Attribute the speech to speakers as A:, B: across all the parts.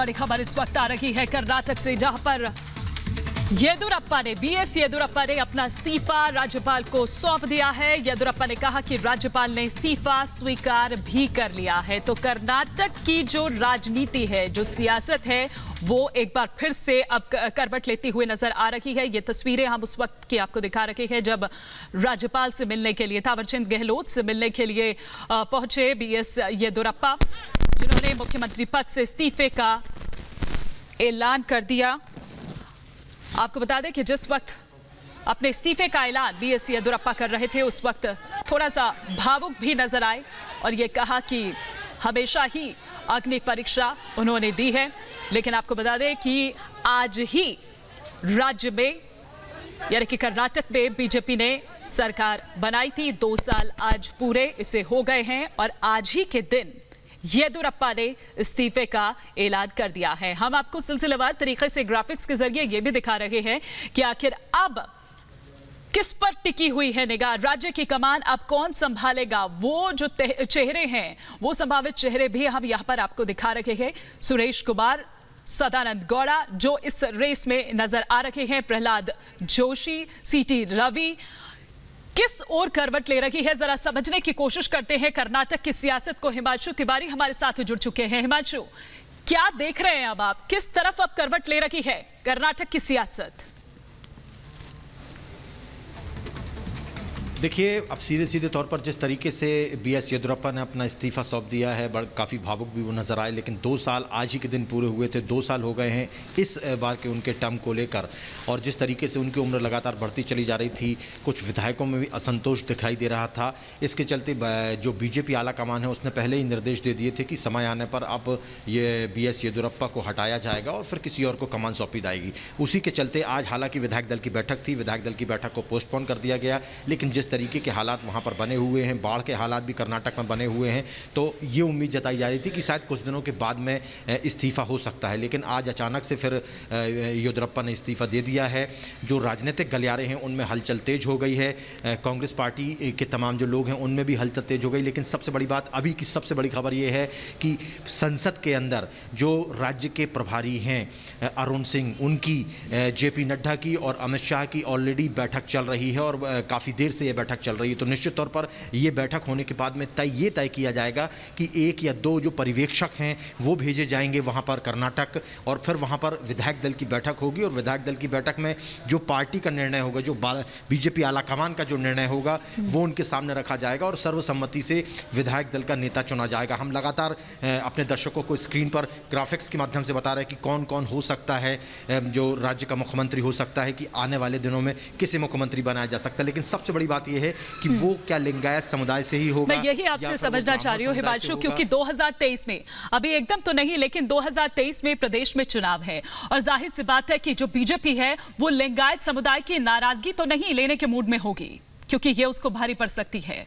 A: बड़ी खबर इस वक्त आ रही है कर्नाटक से, जहां पर येदुरप्पा ने बीएस येदुरप्पा ने अपना इस्तीफा राज्यपाल को सौंप दिया है। येदुरप्पा ने कहा कि राज्यपाल ने इस्तीफा स्वीकार भी कर लिया है। तो कर्नाटक की जो राजनीति है, जो सियासत है, वो एक बार फिर से अब करवट लेती हुई नजर आ रही है। ये तस्वीरें हम उस वक्त की आपको दिखा रहे हैं जब राज्यपाल से मिलने के लिए, थावरचंद गहलोत से मिलने के लिए पहुंचे बीएस येदुरप्पा, जिन्होंने मुख्यमंत्री पद से इस्तीफे का ऐलान कर दिया। आपको बता दें कि जिस वक्त अपने इस्तीफे का ऐलान बीएस येदुरप्पा कर रहे थे, उस वक्त थोड़ा सा भावुक भी नजर आए और ये कहा कि हमेशा ही अग्नि परीक्षा उन्होंने दी है। लेकिन आपको बता दें कि आज ही राज्य में, यानी कि कर्नाटक में बीजेपी ने सरकार बनाई थी। 2 साल आज पूरे इसे हो गए हैं और आज ही के दिन येदुरप्पा ने इस्तीफे का ऐलान कर दिया है। हम आपको सिलसिलेवार तरीके से ग्राफिक्स के जरिए ये भी दिखा रहे हैं कि आखिर अब किस पर टिकी हुई है निगाह, राज्य की कमान अब कौन संभालेगा। वो जो चेहरे हैं, वो संभावित चेहरे भी हम यहां पर आपको दिखा रहे हैं। सुरेश कुमार, सदानंद गौड़ा जो इस रेस में नजर आ रहे हैं, प्रहलाद जोशी, सीटी रवि, किस ओर करवट ले रही है, जरा समझने की कोशिश करते हैं कर्नाटक की सियासत को। हिमांशु तिवारी हमारे साथ जुड़ चुके हैं। हिमांशु, क्या देख रहे हैं अब आप, किस तरफ अब करवट ले रही है कर्नाटक की सियासत?
B: देखिए, अब सीधे सीधे तौर पर जिस तरीके से बीएस येदुरप्पा ने अपना इस्तीफा सौंप दिया है, काफ़ी भावुक भी वो नज़र आए। लेकिन 2 साल आज ही के दिन पूरे हुए थे, 2 साल हो गए हैं इस बार के उनके टर्म को लेकर, और जिस तरीके से उनकी उम्र लगातार बढ़ती चली जा रही थी, कुछ विधायकों में भी असंतोष दिखाई दे रहा था। इसके चलते जो बीजेपी आला कमान है उसने पहले ही निर्देश दे दिए थे कि समय आने पर अब ये बीएस येदुरप्पा को हटाया जाएगा और फिर किसी और को कमान सौंपी जाएगी। उसी के चलते आज हालांकि विधायक दल की बैठक थी, विधायक दल की बैठक को पोस्टपोन कर दिया गया। लेकिन जिस तरीके के हालात वहां पर बने हुए हैं, बाढ़ के हालात भी कर्नाटक में बने हुए हैं, तो ये उम्मीद जताई जा रही थी कि शायद कुछ दिनों के बाद में इस्तीफा हो सकता है। लेकिन आज अचानक से फिर येदुरप्पा ने इस्तीफा दे दिया है। जो राजनीतिक गलियारे हैं उनमें हलचल तेज हो गई है। कांग्रेस पार्टी के तमाम जो लोग हैं उनमें भी हलचल तेज हो गई। लेकिन सबसे बड़ी बात, अभी की सबसे बड़ी खबर ये है कि संसद के अंदर जो राज्य के प्रभारी हैं अरुण सिंह, उनकी जेपी नड्डा की और अमित शाह की ऑलरेडी बैठक चल रही है और काफ़ी देर से ये बैठक चल रही है। तो निश्चित तौर पर ये बैठक होने के बाद में तय किया जाएगा कि 1 या 2 जो पर्यवेक्षक हैं वो भेजे जाएंगे वहाँ पर कर्नाटक, और फिर वहाँ पर विधायक दल की बैठक होगी और विधायक दल की बैठक में जो पार्टी का निर्णय होगा, जो बीजेपी आलाकमान का जो निर्णय होगा, वो उनके सामने रखा जाएगा और सर्वसम्मति से विधायक दल का नेता चुना जाएगा। हम लगातार अपने दर्शकों को स्क्रीन पर ग्राफिक्स के माध्यम से बता रहे हैं कि कौन कौन हो सकता है, जो राज्य का मुख्यमंत्री हो सकता है, कि आने वाले दिनों में किसे मुख्यमंत्री बनाया जा सकता है। लेकिन सबसे बड़ी बात यह है कि वो क्या लिंगायत समुदाय से ही होगा।
A: मैं यही आपसे समझना चाह रही हूँ हिमांशु, क्योंकि 2023 में, अभी एकदम तो नहीं, लेकिन 2023 में प्रदेश में चुनाव है और जाहिर सी बात है कि जो बीजेपी है वो लिंगायत समुदाय की नाराजगी तो नहीं लेने के मूड में होगी, क्योंकि ये उसको भारी पड़ सकती है।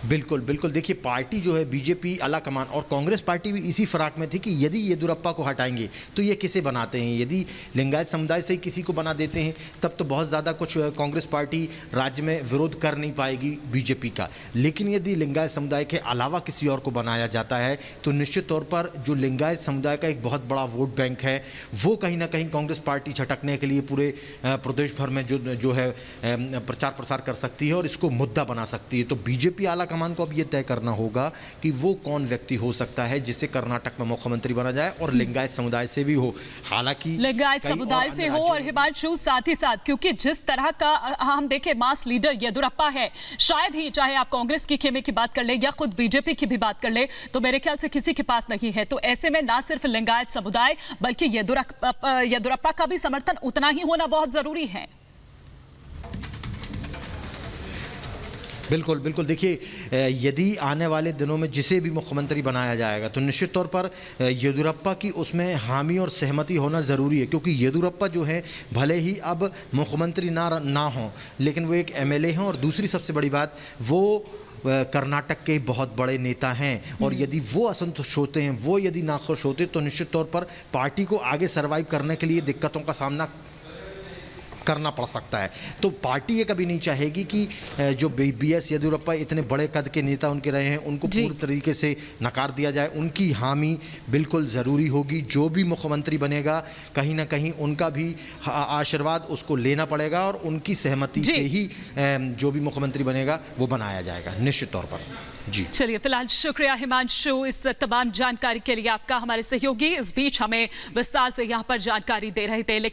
B: बिल्कुल बिल्कुल। देखिए, पार्टी जो है बीजेपी आला कमान और कांग्रेस पार्टी भी इसी फराक में थी कि यदि येदुरप्पा को हटाएंगे तो ये किसे बनाते हैं। यदि लिंगायत समुदाय से ही किसी को बना देते हैं तब तो बहुत ज़्यादा कुछ कांग्रेस पार्टी राज्य में विरोध कर नहीं पाएगी बीजेपी का। लेकिन यदि लिंगायत समुदाय के अलावा किसी और को बनाया जाता है तो निश्चित तौर पर जो लिंगायत समुदाय का एक बहुत बड़ा वोट बैंक है, वो कहीं ना कहीं कांग्रेस पार्टी झटकने के लिए पूरे प्रदेश भर में जो है प्रचार प्रसार कर सकती है और इसको मुद्दा बना सकती है। तो बीजेपी आला कमान को अब यह तय करना होगा कि वो कौन व्यक्ति हो सकता है जिसे कर्नाटक में मुख्यमंत्री बना जाए और लिंगायत समुदाय से भी हो। हालांकि
A: लिंगायत समुदाय से हो और हिमांशु साथ ही साथ, क्योंकि जिस तरह का हम देखें मास लीडर येदुरप्पा है, शायद ही, चाहे आप कांग्रेस की खेमे की बात कर ले या खुद बीजेपी की भी बात कर ले, तो मेरे ख्याल से किसी के पास नहीं है। तो ऐसे में ना सिर्फ लिंगायत समुदाय बल्कि येदुरप्पा का भी समर्थन उतना ही होना बहुत जरूरी है।
B: बिल्कुल बिल्कुल। देखिए, यदि आने वाले दिनों में जिसे भी मुख्यमंत्री बनाया जाएगा तो निश्चित तौर पर येदुरप्पा की उसमें हामी और सहमति होना ज़रूरी है, क्योंकि येदुरप्पा जो है भले ही अब मुख्यमंत्री ना हो, लेकिन वो एक एमएलए हैं और दूसरी सबसे बड़ी बात, वो कर्नाटक के बहुत बड़े नेता हैं और यदि वो असंतुष्ट होते हैं, वो यदि नाखुश होते तो निश्चित तौर पर पार्टी को आगे सर्वाइव करने के लिए दिक्कतों का सामना करना पड़ सकता है। तो पार्टी ये कभी नहीं चाहेगी कि जो BS येदियुरप्पा इतने बड़े कद के नेता उनके रहे हैं उनको पूरी तरीके से नकार दिया जाए। उनकी हामी बिल्कुल ज़रूरी होगी। जो भी मुख्यमंत्री बनेगा कहीं ना कहीं उनका भी आशीर्वाद उसको लेना पड़ेगा और उनकी सहमति से ही जो भी मुख्यमंत्री बनेगा वो बनाया जाएगा निश्चित तौर पर। जी
A: चलिए, फिलहाल शुक्रिया हिमांशु इस तमाम जानकारी के लिए आपका। हमारे सहयोगी इस बीच हमें विस्तार से यहाँ पर जानकारी दे रहे थे। लेकिन